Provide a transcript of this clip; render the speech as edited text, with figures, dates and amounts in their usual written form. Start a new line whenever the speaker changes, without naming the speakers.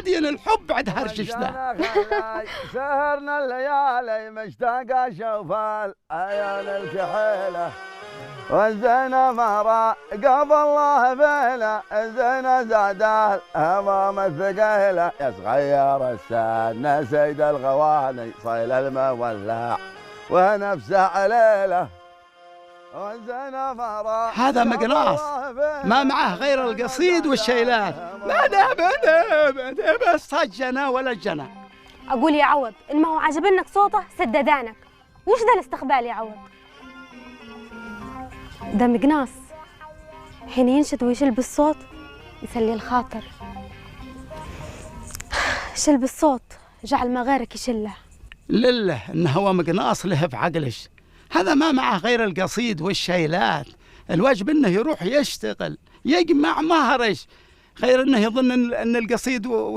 نادي الحب بعد هرششنا.
سهرنا الليالي مشتاق اشوف العيال الكحيله والزينة مرا قبل الله بينا الزينة زاد الهمام الثقيلة يا صغير السنة سيد الغواني صيل المولع ونفسه عليله والزينة مرا
هذا مقناص ما معه غير القصيد والشيلات. ما نبى الصجنة ولا الجنة.
أقول يا عوض إن ما هو عجبنك صوته سددانك. وش ذا الاستقبال يا عوض؟ ده مقناص حين ينشد ويشل بالصوت يسلي الخاطر. شل بالصوت جعل ما غيرك يشله.
لله إنه هو مقناص له في عقلش. هذا ما معه غير القصيد والشيلات. الواجب إنه يروح يشتغل يجمع مهرش، غير إنه يظن أن القصيد